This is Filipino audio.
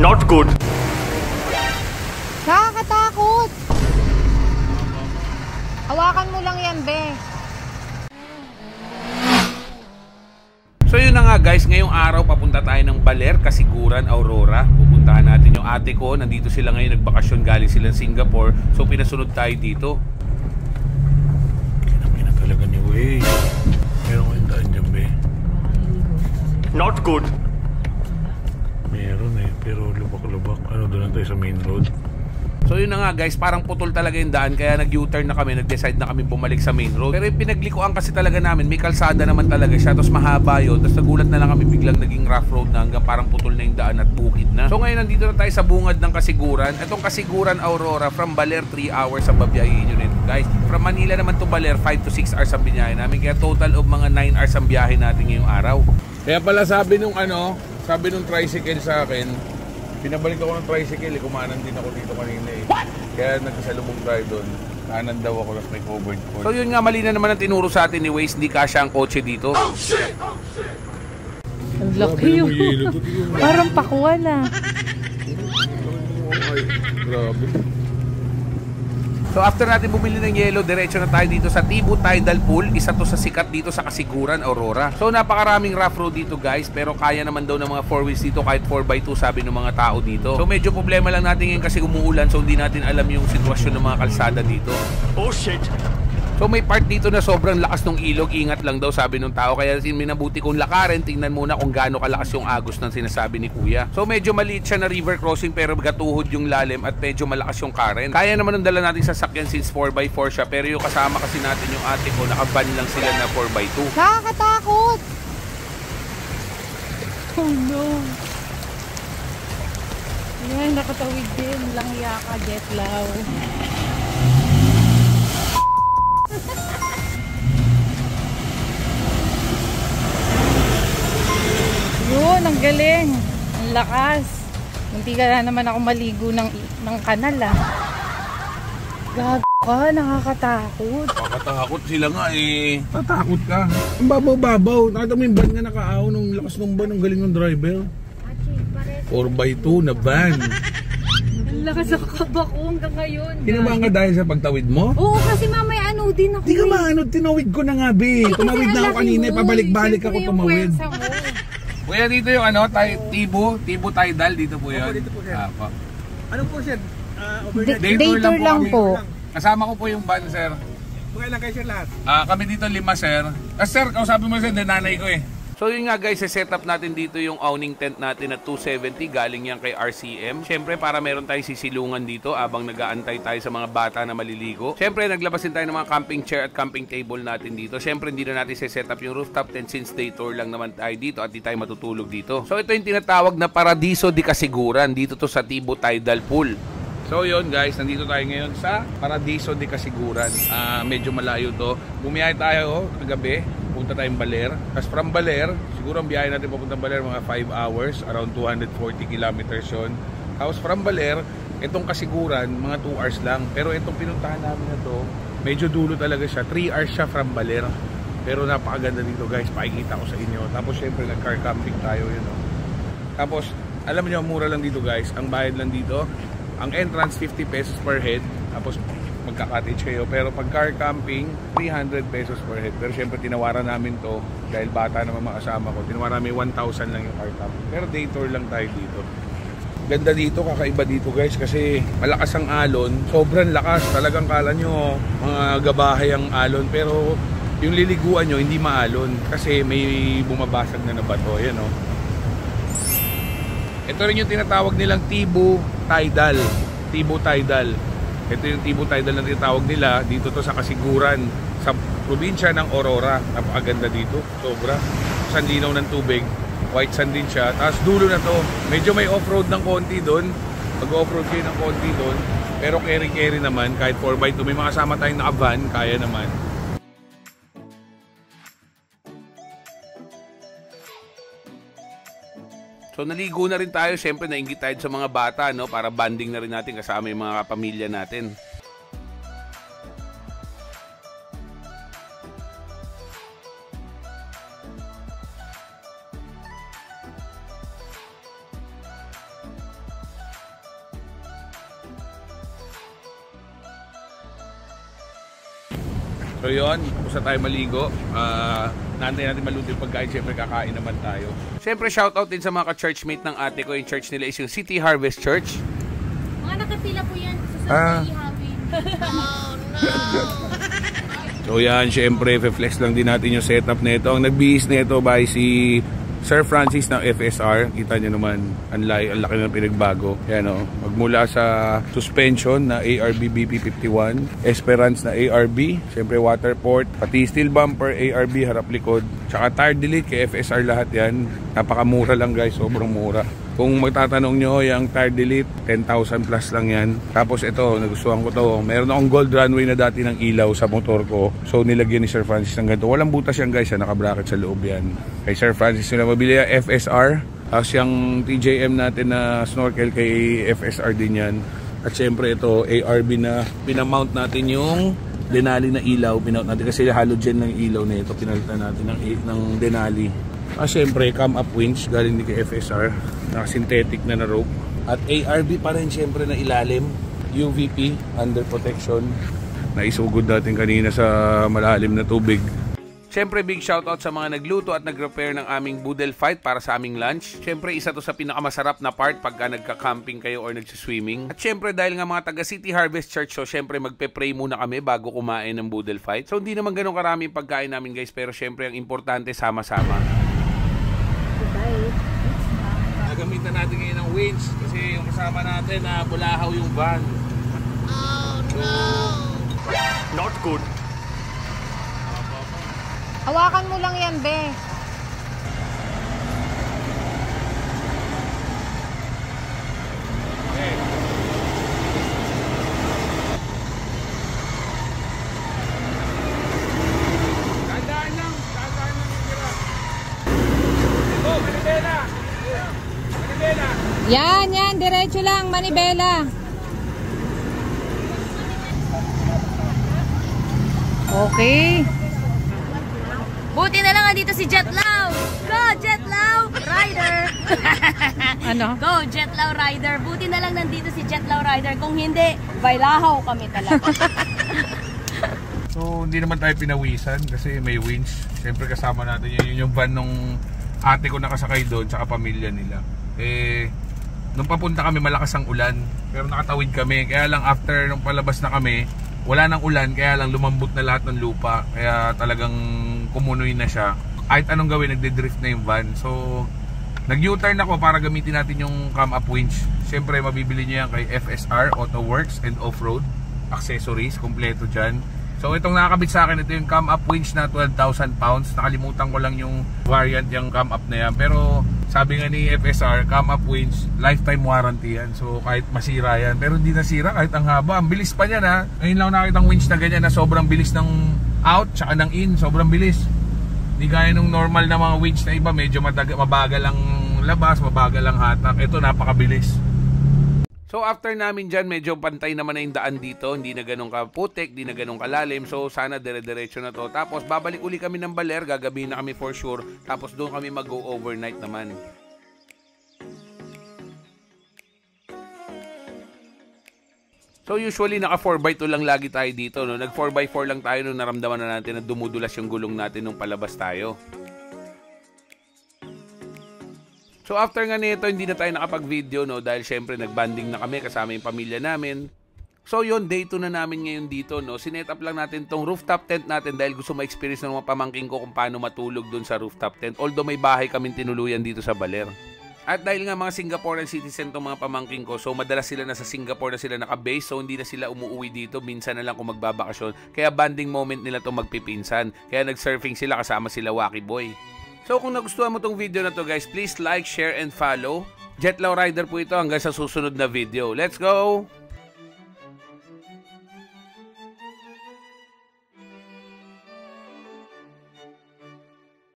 Not good. Nakakatakot. Hawakan mo lang yan, be. So yun na nga guys, ngayong araw papunta tayo ng Baler, Kasiguran, Aurora. Pupuntahan natin yung ate ko, nandito sila ngayon, nagbakasyon, galing sila Singapore. So pinasunod tayo dito. Kinapin na talaga ni Way. Meron ko yung daan dyan, be. Not good. Meron pero lubak-lubak. Ano, doon lang tayo sa main road. So yun na nga guys, parang putol talaga yung daan, kaya nag-U-turn na kami, nag-decide na kami bumalik sa main road. Pero yung pinaglikuan kasi talaga namin, may kalsada naman talaga siya, tapos mahaba yun, tapos nagulat na lang kami biglang naging rough road na hanggang parang putol na yung daan at bukid na. So ngayon nandito na tayo sa bungad ng Kasiguran. Itong Kasiguran, Aurora, from Baler 3 hours sa babiyahin nyo nito guys. From Manila naman to Baler, 5 to 6 hours ang biyahe namin, kaya total of mga 9 hours ang biyahe natin ngayong araw. Kaya pala sabi nung tricycle sa akin, pinabalik ako ng tricycle, kumanan din ako dito kanina eh. What? Kaya nagkasalubong tayo doon. Kanan daw ako, tapos may covered court. So yun nga, mali na naman ang tinuro sa atin ni Waze, hindi kasya ang kotse dito. Oh shit! Ang laki yun. Parang pakuan ah. Ay, grabe. So after natin bumili ng yelo, diretso na tayo dito sa Tibu Tidal Pool. Isa to sa sikat dito sa Kasiguran, Aurora. So napakaraming rough road dito guys, pero kaya naman daw ng mga 4 wheels dito kahit 4x2 sabi ng mga tao dito. So medyo problema lang natin ngayon kasi umuulan, so hindi natin alam yung sitwasyon ng mga kalsada dito. Oh shit! So may part dito na sobrang lakas ng ilog, ingat lang daw sabi ng tao, kaya minabuti kong lakarin, tingnan muna kung gaano kalakas yung agos ng sinasabi ni kuya. So medyo maliit siya na river crossing pero gatuhod yung lalim at medyo malakas yung current. Kaya naman ang dala natin sa sasakyan since 4x4 siya, pero yung kasama kasi natin yung ate ko, nakaban lang sila na 4x2. Nakakatakot. Oh no. Yan, nakatawid din. Langya ka, Jetlaw. Yun, ang galing. Ang lakas. Hindi ka na naman ako maligo ng kanal ah. Gago ka, nakakatakot. Nakakatakot sila nga eh. Tatakot ka. Ang babaw-babaw. Nakita mo yung van nga nakaaw nung lakas ng van. Ang galing ng driver. 4x2 na van. Ang lakas ako kabako hanggang ngayon. Kinabahan ka dahil sa pagtawid mo? Oo, kasi mamaya ano din ako. Di ka maanod, tinawid ko na nga be. Tumawid na ako kanina, pabalik-balik ako tumawid. Kuya, dito yung Tibu Tidal, dito po yun. Dito po sir. Apo. Ano po sir? Overnight. Day-tour lang po. Kasama ko po yung van, sir. Kailan kayo sir lahat? Kami dito 5, sir. Sir, kausapin mo sir, nanay ko eh. So yun nga guys, set up natin dito yung awning tent natin na 270, galing yan kay RCM. Siyempre para meron tayong sisilungan dito abang nag-aantay tayo sa mga bata na maliligo. Siyempre naglabas din tayo ng mga camping chair at camping table natin dito. Siyempre hindi na natin set up yung rooftop tent since day tour lang naman tayo dito at di tayo matutulog dito. So ito yung tinatawag na Paradiso di Kasiguran, dito to sa Tibu Tidal Pool. So yun guys, nandito tayo ngayon sa Paradiso di Kasiguran. Medyo malayo to. Bumiyahe tayo kagabi, punta tayong Baler. Tapos from Baler, siguro ang biyahe natin papuntang Baler mga 5 hours, around 240 kilometers yun. Tapos from Baler, itong Kasiguran, mga 2 hours lang. Pero itong pinuntahan namin na to, medyo dulo talaga siya. 3 hours siya from Baler. Pero napakaganda dito guys, pakikita ko sa inyo. Tapos syempre nag-car camping tayo yun. Tapos, alam niyo, mura lang dito guys. Ang bayad lang dito, ang entrance 50 pesos per head, tapos magka-cottage kayo. Pero pag car camping, 300 pesos per head. Pero syempre tinawaran namin to dahil bata naman makasama ko. Tinawaran namin 1,000 lang yung car camping. Pero day tour lang tayo dito. Ganda dito, kakaiba dito guys kasi malakas ang alon. Sobrang lakas. Talagang kala nyo mga gabahay ang alon. Pero yung liliguan nyo hindi maalon kasi may bumabasag na bato. Yan o. Ito rin yung tinatawag nilang Tibu Tidal. Tibu Tidal. Ito yung Tibu Tidal na tinatawag nila. Dito to sa Kasiguran, sa probinsya ng Aurora. Napakaganda dito. Sobra. Sanlinaw ng tubig. White sand din siya. Tapos dulo na to. Medyo may off-road ng konti doon. Mag-off-road kayo ng konti doon. Pero carry-carry naman. Kahit 4x2. May mga kasama tayong naka-van. Kaya naman. So naligo na rin tayo, syempre nainggit tayo sa mga bata, no, para banding na rin natin kasama yung mga pamilya natin. So yun, tapos na tayo maligo. Naantay natin maluto yung pagkain, syempre kakain naman tayo. Siyempre shoutout din sa mga ka-churchmate ng ate ko. Yung church nila is yung City Harvest Church. Mga nakapila po yan sa ihawin. Oh no! So yan, syempre, flex lang din natin yung setup nito. Ang nagbihis nito by si Sir Francis ng FSR. Kita nyo naman, ang laki ng pinagbago. Yan o, magmula sa suspension na ARB BP51, Esperance na ARB, syempre water port, pati steel bumper, ARB harap likod, tsaka tire delete kay FSR lahat yan. Napakamura lang guys, sobrang mura. Kung magtatanong nyo, yung tire delete, 10,000 plus lang yan. Tapos ito, nagustuhan ko to. Meron akong gold runway na dati ng ilaw sa motor ko. So nilagyan ni Sir Francis ng ganito. Walang butas yan guys, naka-bracket sa loob yan. Kay Sir Francis nila mabili yung FSR. Tapos yung TJM natin na snorkel kay FSR din yan. At syempre ito, ARB na pinamount natin yung Denali na ilaw. Pinamount natin kasi halogen ng ilaw na ito. Pinalitan natin ng Denali. Syempre, cam up winch galing din kay FSR, naka-synthetic na rope. At ARB pa rin syempre na ilalim, UVP, under protection, na isugod natin kanina sa malalim na tubig. Siyempre, big shoutout sa mga nagluto at nag-repair ng aming Boodle Fight para sa aming lunch. Siyempre, isa to sa pinakamasarap na part pagka nagka-camping kayo or nagsiswimming. At siyempre, dahil nga mga taga City Harvest Church, so siyempre magpe-pray muna kami bago kumain ng Boodle Fight. So, hindi naman ganun karami yung pagkain namin guys, pero siyempre, ang importante, sama-sama. Nagamitan natin ngayon ng winch kasi yung kasama natin na bulahaw yung van. Oh no! Not good. Hawakan mo lang yan, be. Okay. Tandaan lang yung tira. Oh, manibela! Manibela! Yan, diretso lang, manibela. Okay. Buti na lang dito si Jetlaw! Go, Jetlaw Rider! Ano? Go, Jetlaw Rider! Buti na lang nandito si Jetlaw Rider. Kung hindi, bailahaw kami talaga. So, hindi naman tayo pinawisan kasi may winch. Siyempre kasama natin yun yung van nung ate ko nakasakay doon tsaka pamilya nila. Nung papunta kami malakas ang ulan pero nakatawid kami. Kaya lang after nung palabas na kami, wala nang ulan kaya lang lumambot na lahat ng lupa. Kaya talagang kumunoy na siya. Kahit anong gawin, nagde-drift na yung van. So, nag-U-turn ako para gamitin natin yung cam up winch. Siyempre, mabibili niyo yan kay FSR, Auto Works and Off-Road. Accessories, kompleto dyan. So, itong nakakabit sa akin, ito yung cam up winch na 12,000 pounds. Nakalimutan ko lang yung variant yung cam up na yan. Pero, sabi nga ni FSR, cam up winch, lifetime warranty yan. So, kahit masira yan. Pero hindi nasira, kahit ang haba. Ang bilis pa niyan ha. Ngayon lang nakita ang winch na ganyan na sobrang bilis ng out tsaka ng in, sobrang bilis. Hindi gaya nung normal na mga winch na iba, medyo mabagal ang labas, mabagal ang hatak. Ito napakabilis. So after namin dyan, medyo pantay naman na yung daan dito. Hindi na ganun kaputik, hindi na ganun kalalim. So sana dire-diretso na to. Tapos babalik uli kami ng Baler, gagabihin na kami for sure. Tapos doon kami mag-go overnight naman. So usually naka 4x2 lang lagi tayo dito, no? Nag 4x4 lang tayo nung naramdaman na natin na dumudulas yung gulong natin nung palabas tayo. So after nga nito, hindi na tayo nakapag-video, no? Dahil syempre nagbanding na kami kasama yung pamilya namin. So yun, day 2 na namin ngayon dito, no? Sinet up lang natin tong rooftop tent natin dahil gusto ma-experience ng mga pamangking ko kung paano matulog dun sa rooftop tent. Although may bahay kaming tinuluyan dito sa Baler. At dahil nga mga Singaporean citizen tong mga pamangking ko, so madalas sila nasa Singapore na sila naka-base, so hindi na sila umuwi dito, minsan na lang kung magbabakasyon. Kaya banding moment nila tong magpipinsan. Kaya nag-surfing sila kasama sila Wacky Boy. So kung nagustuhan mo tong video na to guys, please like, share, and follow. Jetlaw Rider po ito hanggang sa susunod na video. Let's go!